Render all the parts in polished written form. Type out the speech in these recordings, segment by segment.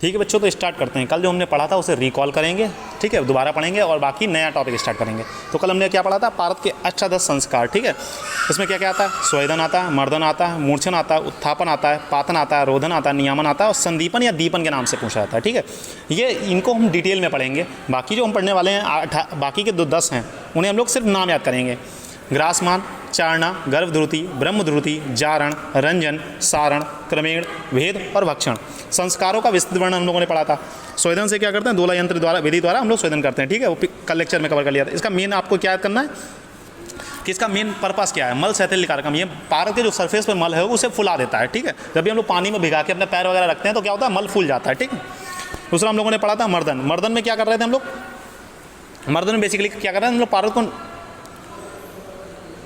ठीक है बच्चों, तो स्टार्ट करते हैं। कल जो हमने पढ़ा था उसे रिकॉल करेंगे, ठीक है, दोबारा पढ़ेंगे और बाकी नया टॉपिक स्टार्ट करेंगे। तो कल हमने क्या पढ़ा था, पारद के अष्टादश संस्कार, ठीक है। इसमें क्या क्या आता है, स्वेदन आता है, मर्दन आता है, मूर्छन आता है, उत्थापन आता है, पातन आता है, रोधन आता है, नियामन आता है और संदीपन या दीपन के नाम से पूछा जाता है, ठीक है। ये इनको हम डिटेल में पढ़ेंगे। बाकी जो हम पढ़ने वाले हैं बाकी के 10 हैं उन्हें हम लोग सिर्फ नाम याद करेंगे। ग्रासमान, चारणा, गर्भध्रुति, ब्रह्मध्रुति, जारण, रंजन, सारण, क्रमेण, भेद और भक्षण। संस्कारों का विस्तृत वर्णन हम लोगों ने पढ़ा था। स्वेदन से क्या करते हैं, दोला यंत्र द्वारा, विधि द्वारा हम लोग स्वेदन करते हैं, ठीक है। वो कल लेक्चर में कवर कर लिया था। इसका मेन आपको क्या याद करना है कि इसका मेन पर्पस क्या है, मल शैथिल्य कारकम। ये पारद के जो सरफेस पर मल है उसे फुला देता है, ठीक है। जब भी हम लोग पानी में भिगा के अपने पैर वगैरह रखते हैं तो क्या होता है, मल फूल जाता है, ठीक है। दूसरा हम लोगों ने पढ़ा था मर्दन। मर्दन में क्या कर रहे थे हम लोग, मर्दन में बेसिकली क्या कर रहे हैं हम लोग, पारद को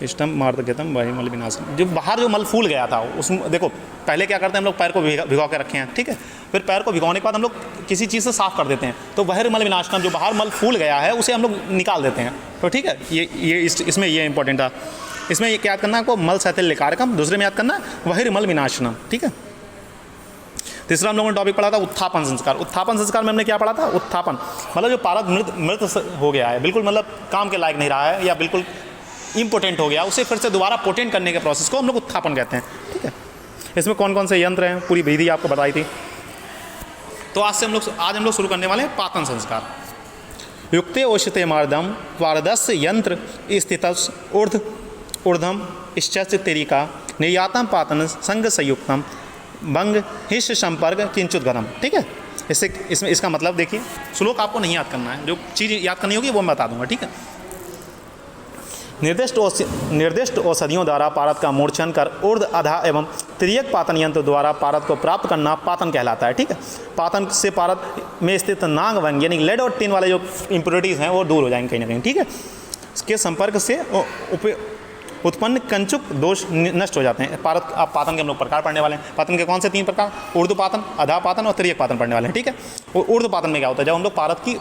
इष्टम मार्दगतम वही मल विनाशम, जो बाहर जो मल फूल गया था उसमें देखो पहले क्या करते हैं हम लोग, पैर को भिगो के रखे हैं, ठीक है। फिर पैर को भिगोने के बाद हम लोग किसी चीज़ से साफ़ कर देते हैं, तो वह मल विनाशनम, जो बाहर मल फूल गया है उसे हम लोग निकाल देते हैं, तो ठीक है। इसमें ये इंपॉर्टेंट था। इसमें ये क्या याद करना है आपको, मल शैथिल्य कारकम। दूसरे में याद करना वह मल विनाशनम, ठीक है। तीसरा हम लोगों ने टॉपिक पढ़ा था उत्थापन संस्कार। उत्थापन संस्कार में हमने क्या पढ़ा था, उत्थापन मतलब जो पारद मृत हो गया है, बिल्कुल मतलब काम के लायक नहीं रहा है या बिल्कुल इम्पोर्टेंट हो गया, उसे फिर से दोबारा पोटेंट करने के प्रोसेस को हम लोग उत्थापन कहते हैं, ठीक है। इसमें कौन कौन से यंत्र हैं पूरी विधि आपको बताई थी। तो आज हम लोग शुरू करने वाले हैं पातन संस्कार। युक्ते ओषिते मार्दम पारदस्य यंत्र स्थित ऊर्ध्वम इश्च तेरिका निर्यातम पातन संग संयुक्तम भंग हिश संपर्क किंचुत गतम, ठीक है। इसमें इसका मतलब देखिए, श्लोक आपको नहीं याद करना है, जो चीज़ याद करनी होगी वो मैं बता दूंगा, ठीक है। निर्दिष्ट औषधियों द्वारा पारद का मूर्छन कर ऊर्ध अधा एवं त्रियक पातन यंत्र द्वारा पारद को प्राप्त करना पातन कहलाता है, ठीक है। पातन से पारद में स्थित नाग वंग यानी लेड और टिन वाले जो इम्प्योरिटीज़ हैं वो दूर हो जाएंगे कहीं ना कहीं, ठीक है। इसके संपर्क से उत्पन्न कंचुक दोष नष्ट हो जाते हैं। पातन के हम लोग प्रकार पढ़ने वाले हैं। पातन के कौन से 3 प्रकार, ऊर्ध्व पातन, अधा पातन और त्रियक पातन पढ़ने वाले हैं, ठीक है। और ऊर्ध्व पातन में क्या होता है, जब हम लोग पारद की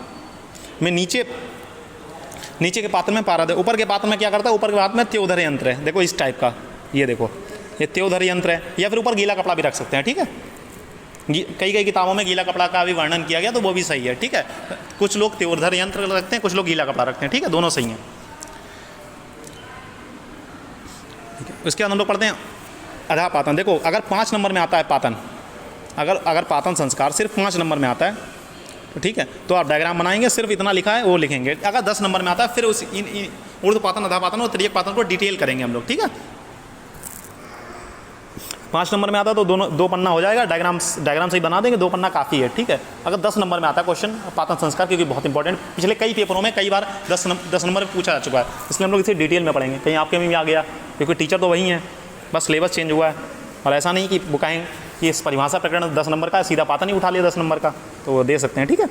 में नीचे के पात्र में पारद है, ऊपर के पात्र में क्या करता है, ऊपर के पात्र में त्योधर यंत्र है, देखो इस टाइप का, ये देखो ये त्योधर यंत्र है, या फिर ऊपर गीला कपड़ा भी रख सकते हैं, ठीक है। कई किताबों में गीला कपड़ा का भी वर्णन किया गया तो वो भी सही है, ठीक है। कुछ लोग त्योधर यंत्र रखते हैं, कुछ लोग गीला कपड़ा रखते हैं, ठीक है, दोनों सही हैं। उसके बाद हम लोग पढ़ते हैं अधा पातन। देखो अगर 5 नंबर में आता है पातन, अगर पातन संस्कार सिर्फ 5 नंबर में आता है तो ठीक है, तो आप डायग्राम बनाएंगे, सिर्फ इतना लिखा है वो लिखेंगे। अगर 10 नंबर में आता है फिर उस ऊर्ध्व पातन, अधा पातन और त्रियक पातन को डिटेल करेंगे हम लोग, ठीक है। 5 नंबर में आता है तो दो पन्ना हो जाएगा, डायग्राम से ही बना देंगे, 2 पन्ना काफ़ी है, ठीक है। अगर 10 नंबर में आता है क्वेश्चन पातन संस्कार, क्योंकि बहुत इंपॉर्टेंट, पिछले कई पेपरों में कई बार 10 नंबर में पूछा जा चुका है, इसलिए हम लोग इसे डिटेल में पढ़ेंगे। कहीं आपके में भी आ गया, क्योंकि टीचर तो वही है, बस सिलेबस चेंज हुआ है। और ऐसा नहीं कि बुकाएँ कि इस परिभाषा प्रकरण 10 नंबर का, सीधा पातन ही उठा लिया 10 नंबर का, तो वो दे सकते हैं, ठीक है।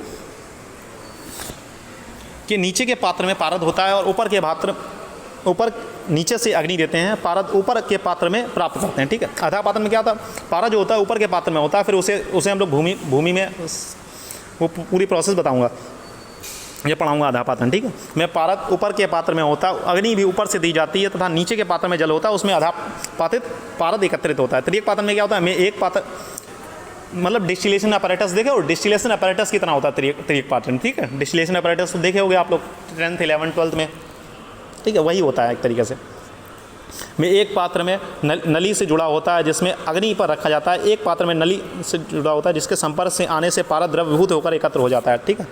कि नीचे के पात्र में पारद होता है और ऊपर नीचे से अग्नि देते हैं, पारद ऊपर के पात्र में प्राप्त करते हैं, ठीक है। अधा पात्र में क्या होता है, पारद जो होता है ऊपर के पात्र में होता है, फिर उसे हम लोग भूमि में, वो पूरी प्रोसेस बताऊंगा, ये पढ़ाऊंगा आधा पातन, ठीक है। मैं पारद ऊपर के पात्र में होता है, अग्नि भी ऊपर से दी जाती है तथा नीचे के पात्र में जल होता है, उसमें आधा पारद एकत्रित होता है। त्रियक पातन में क्या होता है, मैं एक पात्र मतलब डिस्टिलेशन अपैरेटस देखे, और डिस्टिलेशन अपैरेटस की तरह होता है त्रियक पातन, ठीक है। डिस्टिलेशन अपैरेटस तो देखे होंगे आप लोग 10th 11th 12th में, ठीक है, वही होता है एक तरीके से। में एक पात्र में नली से जुड़ा होता है जिसमें अग्नि पर रखा जाता है, एक पात्र में नली से जुड़ा होता है जिसके संपर्क से आने से पारद द्रवभूत होकर एकत्र हो जाता है, ठीक है।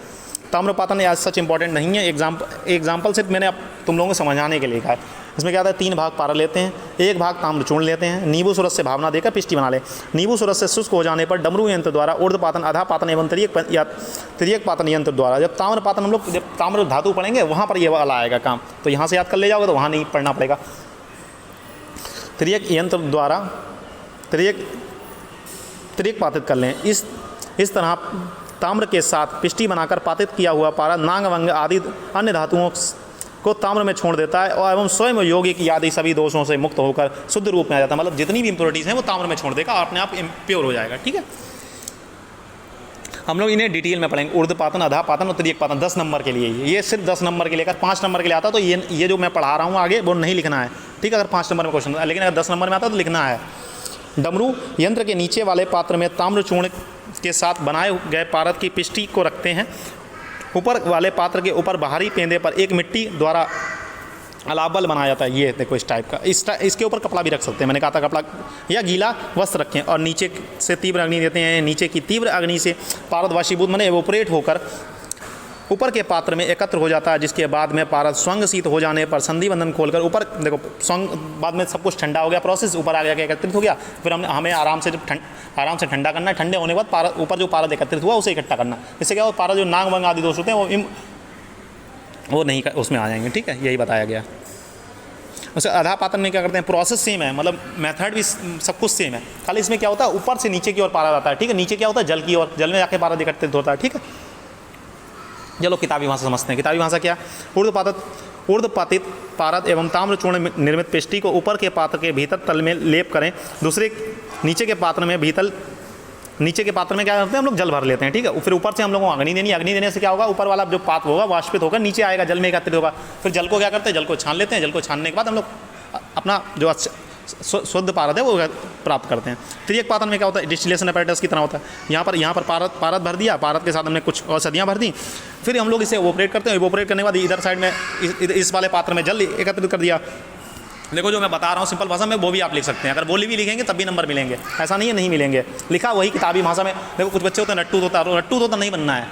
ताम्रपातन आज सच इंपॉर्टेंट नहीं है, एग्जाम्पल सिर्फ मैंने तुम लोगों को समझाने के लिए कहा है। इसमें क्या होता है, 3 भाग पारा लेते हैं, 1 भाग ताम्र चूर्ण लेते हैं, नींबू सूरज से भावना देकर पिष्टी बना ले। नींबू सूरज से शुष्क हो जाने पर डमरू यंत्र द्वारा ऊर्ध्व पातन, आधा पातन एवं त्रियक पातन यंत्र द्वारा, जब ताम्र पातन हम लोग जब ताम्र धातु पढ़ेंगे वहाँ पर ये वाला आएगा काम, तो यहाँ से याद कर ले जाओगे तो वहाँ नहीं पढ़ना पड़ेगा। त्रियक यंत्र द्वारा त्रियक पातित कर लें। इस तरह ताम्र के साथ पिष्टी बनाकर पातित किया हुआ पारा नाग वंग आदि अन्य धातुओं को ताम्र में छोड़ देता है और एवं स्वयं योगी की आदि सभी दोषों से मुक्त होकर शुद्ध रूप में आ जाता है। मतलब जितनी भी इम्प्योरिटीज़ हैं वो ताम्र में छोड़ देगा, अपने आप प्योर हो जाएगा, ठीक है। हम लोग इन्हें डिटेल में पढ़ेंगे, ऊर्ध्व पातन, अधा पातन और त्रियक पातन 10 नंबर के लिए। ये सिर्फ 10 नंबर के लिए, अगर 5 नंबर के लिए आता तो ये जो मैं पढ़ा रहा हूँ आगे वो नहीं लिखना है, ठीक है। अगर 5 नंबर में क्वेश्चन, लेकिन अगर 10 नंबर में आता तो लिखना है। डमरू यंत्र के नीचे वाले पात्र में ताम्र चूर्ण के साथ बनाए गए पारद की पिष्टी को रखते हैं। ऊपर वाले पात्र के ऊपर बाहरी पेंदे पर एक मिट्टी द्वारा अलाबल बनाया जाता है। ये देखो इस टाइप का, इसके ऊपर कपड़ा भी रख सकते हैं, मैंने कहा था कपड़ा या गीला वस्त्र रखें, और नीचे से तीव्र अग्नि देते हैं। नीचे की तीव्र अग्नि से पारद वाशीभूत माने एवोपरेट होकर ऊपर के पात्र में एकत्र हो जाता है, जिसके बाद में पारद स्वंग शीत हो जाने पर संधि बंधन खोलकर ऊपर देखो स्वंग, बाद में सब कुछ ठंडा हो गया, प्रोसेस ऊपर आ गया, एकत्रित हो गया। फिर हमें आराम से ठंडा करना है। ठंडे होने के बाद पारद ऊपर जो पारद एकत्रित हुआ उसे इकट्ठा करना। इससे क्या हो, पारद जो नाग वंग आदि दोष होते हैं वो नहीं उसमें आ जाएंगे। ठीक है, यही बताया गया। वैसे आधा पातन में क्या करते हैं, प्रोसेस सेम है, मतलब मेथड भी सब कुछ सेम है, खाली इसमें क्या होता है ऊपर से नीचे की ओर पारद आता है। ठीक है, नीचे क्या होता है जल की ओर, जल में जाके पारद एकत्रित होता है। ठीक है, चलो किताबी भाषा समझते हैं। किताबी भाषा क्या, ऊर्ध्वपातित पारद एवं ताम्र चूर्ण निर्मित पेष्टी को ऊपर के पात्र के भीतर तल में लेप करें। दूसरे नीचे के पात्र में नीचे के पात्र में क्या करते हैं हम लोग जल भर लेते हैं। ठीक है, फिर ऊपर से हम लोगों को अग्नि देनी। अग्नि देने से क्या होगा, ऊपर वाला जो पात्र होगा वाष्पित होकर नीचे आएगा, जल में एकत्रित होगा। फिर जल को क्या करते हैं, जल को छान लेते हैं। जल को छानने के बाद हम लोग अपना जो शुद्ध पारद है वो प्राप्त करते हैं। त्रियक पातन में क्या होता है, डिस्टिलेशन अपैरेटस की तरह होता है। यहाँ पर पारद भर दिया, पारद के साथ हमने कुछ औषधियाँ भर दी, फिर हम लोग इसे इवोपरेट करते हैं। इवोपरेट करने के बाद इधर साइड में इस वाले पात्र में जल एकत्रित कर दिया। देखो जो मैं बता रहा हूँ सिंपल भाषा में वो भी आप लिख सकते हैं, अगर बोली भी लिखेंगे तब भी नंबर मिलेंगे, ऐसा नहीं है नहीं मिलेंगे। लिखा वही किताबी भाषा में। देखो कुछ बच्चे होते हैं रट्टू तो नहीं बनना है,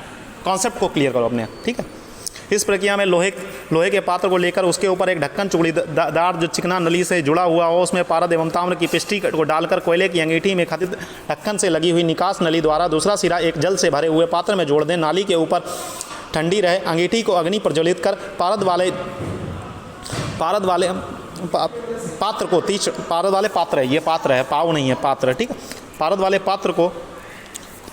कॉन्सेप्ट को क्लियर करो अपने। ठीक है, इस प्रक्रिया में लोहे के पात्र को लेकर उसके ऊपर एक ढक्कन चूड़ीदार जो चिकना नली से जुड़ा हुआ हो, उसमें पारद एवं ताम्र की पिष्टी को डालकर कोयले की अंगीठी में खचित ढक्कन से लगी हुई निकास नली द्वारा दूसरा सिरा एक जल से भरे हुए पात्र में जोड़ दें। नाली के ऊपर ठंडी रहे। अंगीठी को अग्नि प्रज्वलित कर पारद वाले पात्र को पारद वाले पात्र है, ये पात्र है, पाव नहीं है, पात्र। ठीक है, पारद वाले पात्र को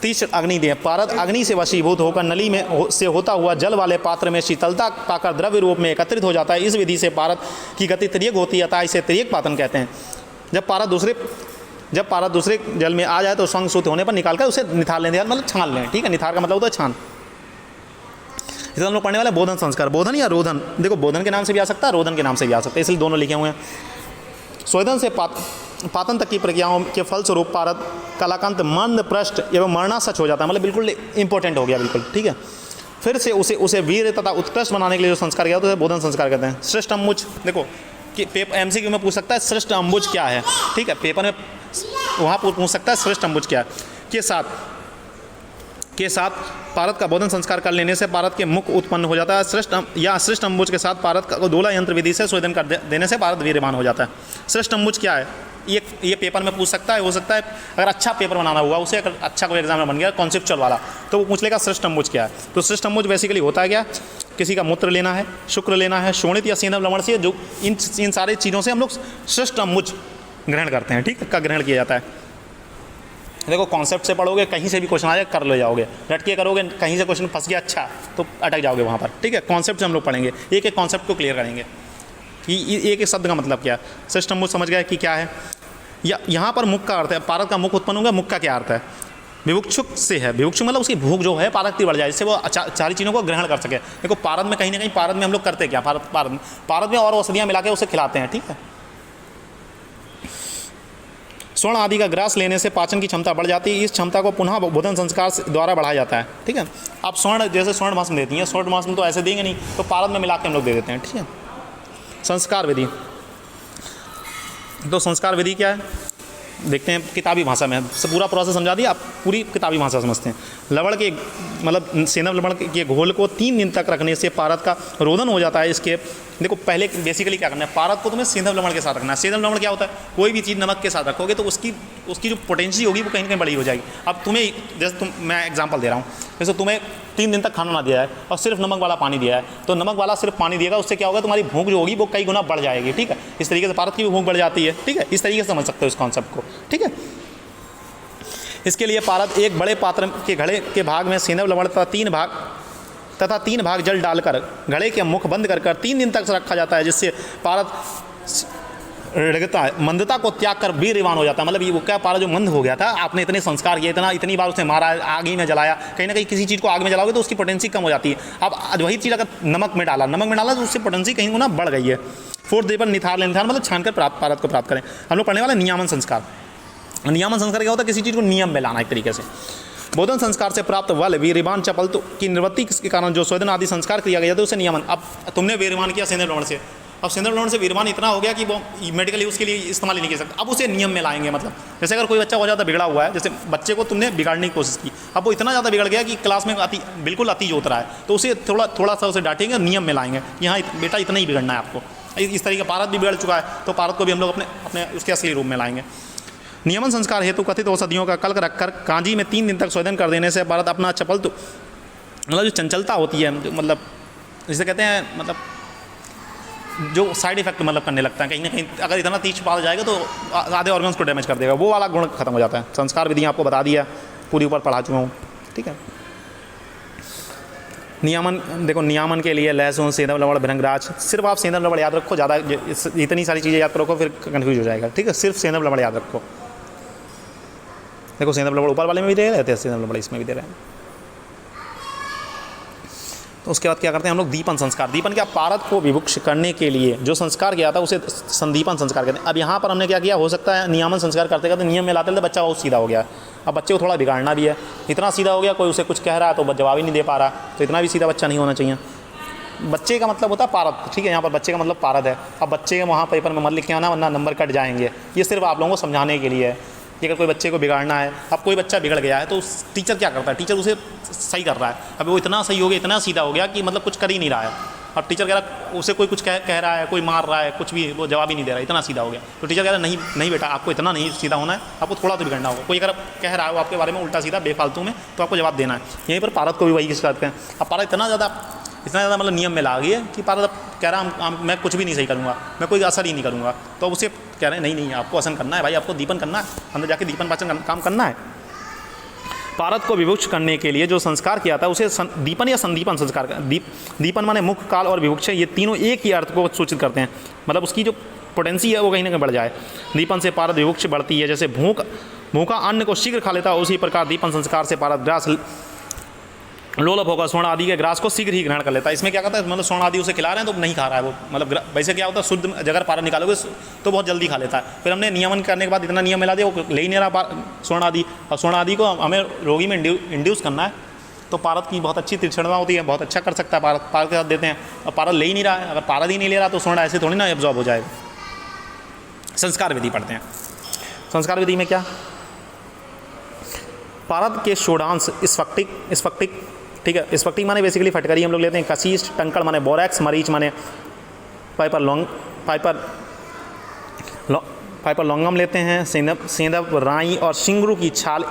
तीक्ष्ण अग्नि दें। पारद अग्नि से वशीभूत होकर नली में से होता हुआ जल वाले पात्र में शीतलता पाकर द्रव्य रूप में एकत्रित हो जाता है। इस विधि से पारद की गति त्रियक होती है, अतः इसे त्रियक पातन कहते हैं। जब पारद दूसरे जल में आ जाए तो स्वंग सूत होने पर निकालकर उसे निथार लें, मतलब छान लें। ठीक है, निथार का मतलब होता है छान। इसे हम लोग पढ़ने वाले बोधन संस्कार, बोधन या रोधन, देखो बोधन के नाम से भी आ सकता है, रोधन के नाम से भी आ सकता है, इसलिए दोनों लिखे हुए हैं। स्वेदन से पातन तक की प्रक्रियाओं के फलस्वरूप पारद कलाकांत मंद पृष्ठ एवं मरना सच हो जाता है, मतलब बिल्कुल इंपॉर्टेंट हो गया बिल्कुल। ठीक है, फिर से उसे वीर तथा उत्कृष्ट बनाने के लिए जो संस्कार किया तो उसे बोधन संस्कार कहते हैं। श्रेष्ठ अम्बुज, देखो कि MCQ में पूछ सकता है श्रेष्ठ अम्बुज क्या है। ठीक है, पेपर में वहाँ पूछ सकता है श्रेष्ठ अम्बुज क्या है। के साथ पारद का बोधन संस्कार कर लेने से पारद के मुख उत्पन्न हो जाता है। श्रेष्ठ अम्बुज के साथ पारद का दोला यंत्र विधि से स्वेदन कर देने से पारद वीर्यमान हो जाता है। श्रेष्ठ अम्बुज क्या है, ये पेपर में पूछ सकता है, हो सकता है अगर अच्छा पेपर बनाना हुआ उसे, अगर अच्छा कोई एग्जाम में बन गया कॉन्सेप्चुअल वाला तो वो पूछ लेगा श्रेष्ठ अम्बुज क्या है। तो श्रेष्ठ अम्बुज बेसिकली होता है क्या, किसी का मूत्र लेना है, शुक्र लेना है, शोणित या सेंधव लवण से, जो इन सारी चीज़ों से हम लोग श्रेष्ठ अम्बुज ग्रहण करते हैं। ठीक है, का ग्रहण किया जाता है। देखो कॉन्सेप्ट से पढ़ोगे, कहीं से भी क्वेश्चन आ जाए कर ले जाओगे, रट के करोगे, कहीं से क्वेश्चन फंस गया अच्छा तो अटक जाओगे वहाँ पर। ठीक है, कॉन्सेप्ट से हम लोग पढ़ेंगे, एक एक कॉन्सेप्ट को क्लियर करेंगे कि एक एक शब्द का मतलब क्या है। श्रेष्ठ अम्बुज समझ गए कि क्या है। यहाँ पर मुख का अर्थ है, पारद का मुख उत्पन्न होगा, मुख का क्या अर्थ है, विभुक्षुक से है। विभुक्षुक मतलब उसकी भूख जो है पारद की बढ़ जाए, जिससे वो सारी चीज़ों को ग्रहण कर सके। देखो पारद में कहीं ना कहीं पारद में हम लोग करते क्या, पारद में और औषधियाँ मिला के उसे खिलाते हैं। ठीक है, स्वर्ण आदि का ग्रास लेने से पाचन की क्षमता बढ़ जाती है। इस क्षमता को पुनः बोधन संस्कार द्वारा बढ़ाया जाता है। ठीक है, आप जैसे स्वर्ण भस्म देती हैं, स्वर्ण भस्म तो ऐसे देंगे नहीं, तो पारद में मिला के हम लोग दे देते हैं। ठीक है, संस्कार विधि, तो संस्कार विधि क्या है देखते हैं किताबी भाषा में। पूरा प्रोसेस समझा दिया, आप पूरी किताबी भाषा समझते हैं। लवण के मतलब सेंधव लवण के घोल को 3 दिन तक रखने से पारद का रोधन हो जाता है। इसके देखो पहले बेसिकली क्या करना है, पारद को तुम्हें सेंधव लवण के साथ रखना है। सेंधव लवण क्या होता है, कोई भी चीज़ नमक के साथ रखोगे तो उसकी जो पोटेंशियल होगी वो कहीं ना कहीं बड़ी हो जाएगी। अब तुम्हें जैसे मैं एग्जांपल दे रहा हूँ, जैसे तुम्हें 3 दिन तक खाना ना दिया है और सिर्फ नमक वाला पानी दिया है, तो नमक वाला सिर्फ पानी दिएगा, उससे क्या होगा, तुम्हारी भूख जो होगी वो कई गुना बढ़ जाएगी। ठीक है, इस तरीके से पारद की भी भूख बढ़ जाती है। ठीक है, इस तरीके से समझ सकते हो इस कॉन्सेप्ट को। ठीक है, इसके लिए पारद एक बड़े पात्र के घड़े के भाग में सेंधव लवण तथा 3 भाग जल डालकर घड़े के मुख बंद कर 3 दिन तक रखा जाता है, जिससे पारद मंदता को त्याग कर वीर्यवान हो जाता है। मतलब ये वो क्या, पारद जो मंद हो गया था, आपने इतने संस्कार किए, इतनी बार उसे मारा, आग ही में जलाया, कहीं ना कहीं किसी चीज़ को आग में जलाओगे तो उसकी पोटेंसी कम हो जाती है। अब वही चीज़ अगर नमक में डाला तो उससे पोटेंसी कहीं गुना बढ़ गई है। 4th डे पर निथार मतलब छानकर पारद को प्राप्त करें। हम लोग पढ़ने वाले नियामन संस्कार। नियामन संस्कार क्या होता है, किसी चीज़ को नियम में लाना एक तरीके से। बोधन संस्कार से प्राप्त बल वीर्यवान चपल की निवृत्ति के कारण जो स्वेदन आदि संस्कार किया गया था उसे नियमन। अब तुमने वीर्यवान किया सेंद्र लवण से, अब सेंद्र लवण से वीर्यवान इतना हो गया कि वो मेडिकल यूज़ के लिए इस्तेमाल ही नहीं कर सकता, अब उसे नियम में लाएंगे। मतलब जैसे अगर कोई बच्चा बहुत ज़्यादा बिगड़ा हुआ है, जैसे बच्चे को तुमने बिगाड़ने की कोशिश की, अब वो इतना ज़्यादा बिगड़ गया कि क्लास में बिल्कुल अति जोत रहा है, तो उसे थोड़ा सा उसे डांटेंगे, नियम में लाएंगे कि हाँ बेटा इतना ही बिगड़ना है आपको। इस तरीके पारद भी बिगड़ चुका है, तो पारद को भी हम लोग अपने उसके असली रूप में लाएंगे। नियमन संस्कार हेतु कथित औषधियों का कल्क रखकर कांजी में 3 दिन तक शोधन कर देने से पारद अपना चपल तो मतलब जो चंचलता होती है, मतलब जिसे कहते हैं मतलब जो साइड इफेक्ट मतलब करने लगता है कहीं ना कहीं, अगर इतना तीक्ष्ण पाल जाएगा तो आधे ऑर्गन्स को डैमेज कर देगा, वो वाला गुण खत्म हो जाता है। संस्कार विधि आपको बता दिया, पूरी ऊपर पढ़ा चुका हूँ, ठीक है। नियमन देखो, नियमन के लिए लहसुन, सेंधा लवण, भृंगराज, सिर्फ आप सेंधा लवण याद रखो, ज़्यादा इतनी सारी चीज़ें याद करो फिर कन्फ्यूज हो जाएगा, ठीक है। सिर्फ सेंधा लवण याद रखो। देखो सेंधा लवण ऊपर वाले में भी दे रहे थे, सेंधा लवण इसमें भी दे रहे हैं। तो उसके बाद क्या करते हैं हम लोग, दीपन संस्कार। दीपन क्या, पारद को विभुक्ष करने के लिए जो संस्कार किया था उसे संदीपन संस्कार कहते हैं। अब यहाँ पर हमने क्या किया, हो सकता है नियमन संस्कार करते करते नियम में लाते थे बच्चा बहुत सीधा हो गया, अब बच्चे को थोड़ा बिगाड़ना भी है, इतना सीधा हो गया कोई उसे कुछ कह रहा है तो जवाब ही नहीं दे पा रहा, तो इतना भी सीधा बच्चा नहीं होना चाहिए। बच्चे का मतलब होता है पारद, ठीक है, यहाँ पर बच्चे का मतलब पारद है। अब बच्चे के वहाँ पेपर में मत लिख के आना वरना नंबर कट जाएंगे, ये सिर्फ आप लोगों को समझाने के लिए है कि अगर कोई बच्चे को बिगाड़ना है। अब कोई बच्चा बिगड़ गया है तो टीचर क्या करता है, टीचर उसे सही कर रहा है, अब वो इतना सही हो गया, इतना सीधा हो गया कि मतलब कुछ कर ही नहीं रहा है, और टीचर कह रहा उसे कोई कुछ कह रहा है, कोई मार रहा है, कुछ भी, वो जवाब ही नहीं दे रहा है, इतना सीधा हो गया। तो टीचर कह रहा है नहीं बेटा आपको इतना नहीं सीधा होना है, आपको थोड़ा तो बिगड़ना होगा। कोई अगर कह रहा है वो आपके बारे में उल्टा सीधा बेफालतू में, तो आपको जवाब देना है। यहीं पर पारद को भी वही करते हैं। अब पारद इतना ज़्यादा मतलब नियम में ला गई है कि पारद अब कह रहा मैं कुछ भी नहीं सही करूँगा, मैं कोई असर ही नहीं करूँगा, तो उसे कह रहे हैं नहीं आपको असर करना है भाई, आपको दीपन करना है, अंदर जाके दीपन पाचन काम करना है। पारद को विभुक्ष करने के लिए जो संस्कार किया था उसे दीपन या संदीपन संस्कार का। दीपन माने मुख, काल और विभुक्ष, ये तीनों एक ही अर्थ को सूचित करते हैं, मतलब उसकी जो पोटेंसी है वो कहीं ना कहीं बढ़ जाए। दीपन से पारद विभुक्ष बढ़ती है, जैसे भूखा अन्न को शीघ्र खा लेता है, उसी प्रकार दीपन संस्कार से पारद ग्रास लोलप होगा, स्वर्ण आदि के ग्रास को शीघ्र ही ग्रहण कर लेता है। इसमें क्या करता है, मतलब स्वर्ण आदि उसे खिला रहे हैं तो नहीं खा रहा है वो, मतलब वैसे क्या होता है शुद्ध अगर पारद निकालोगे तो बहुत जल्दी खा लेता है। फिर हमने नियमन करने के बाद इतना नियम मिला दिया, वो ले ही नहीं रहा स्वर्ण आदि, और स्वर्ण आदि को हमें रोगी में इंड्यूस करना है, तो पारद की बहुत अच्छी तीक्ष्णता होती है, बहुत अच्छा कर सकता है पारद के साथ देते हैं। और पारद ले ही नहीं रहा है, अगर पारद ही नहीं ले रहा तो स्वर्ण ऐसे थोड़ी ना एब्जॉर्ब हो जाएगा। संस्कार विधि पढ़ते हैं। संस्कार विधि में क्या, पारद के षोडांश स्फटिक, ठीक है, स्फटिक माने बेसिकली फटकरी हम लोग लेते हैं, कशीश, टंकड़ माने बोरैक्स, मरीच माने पाइपर लौंगम लेते हैं, सेंधव, राई और शिंगरू की छाल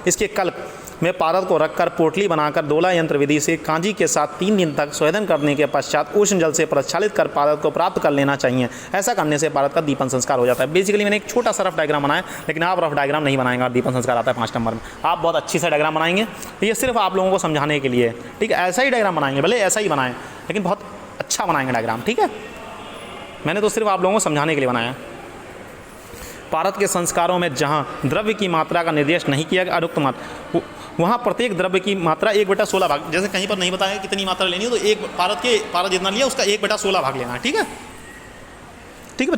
इसके कल्प में पारद को रखकर पोटली बनाकर दोला यंत्र विधि से कांजी के साथ 3 दिन तक शोधन करने के पश्चात उष्ण जल से प्रक्षालित कर पारद को प्राप्त कर लेना चाहिए। ऐसा करने से पारद का दीपन संस्कार हो जाता है। बेसिकली मैंने एक छोटा सा रफ डायग्राम बनाया, लेकिन आप रफ डायग्राम नहीं बनाएंगे, दीपन संस्कार आता है 5 नंबर में, आप बहुत अच्छी सा डायग्राम बनाएंगे, ये सिर्फ आप लोगों को समझाने के लिए, ठीक है। ऐसा ही डायग्राम बनाएंगे, भले ऐसा ही बनाएं लेकिन बहुत अच्छा बनाएंगे डायग्राम, ठीक है। मैंने तो सिर्फ आप लोगों को समझाने के लिए बनाया। पारद के संस्कारों में जहाँ द्रव्य की मात्रा का निर्देश नहीं किया गया अनुक्त मात्रा, वहाँ प्रत्येक द्रव्य की मात्रा 1/16 भाग, जैसे कहीं पर नहीं बताया कितनी मात्रा लेनी है तो एक पारद जितना लिया उसका 1/16 भाग लेना है, ठीक है। ठीक है बच्चों।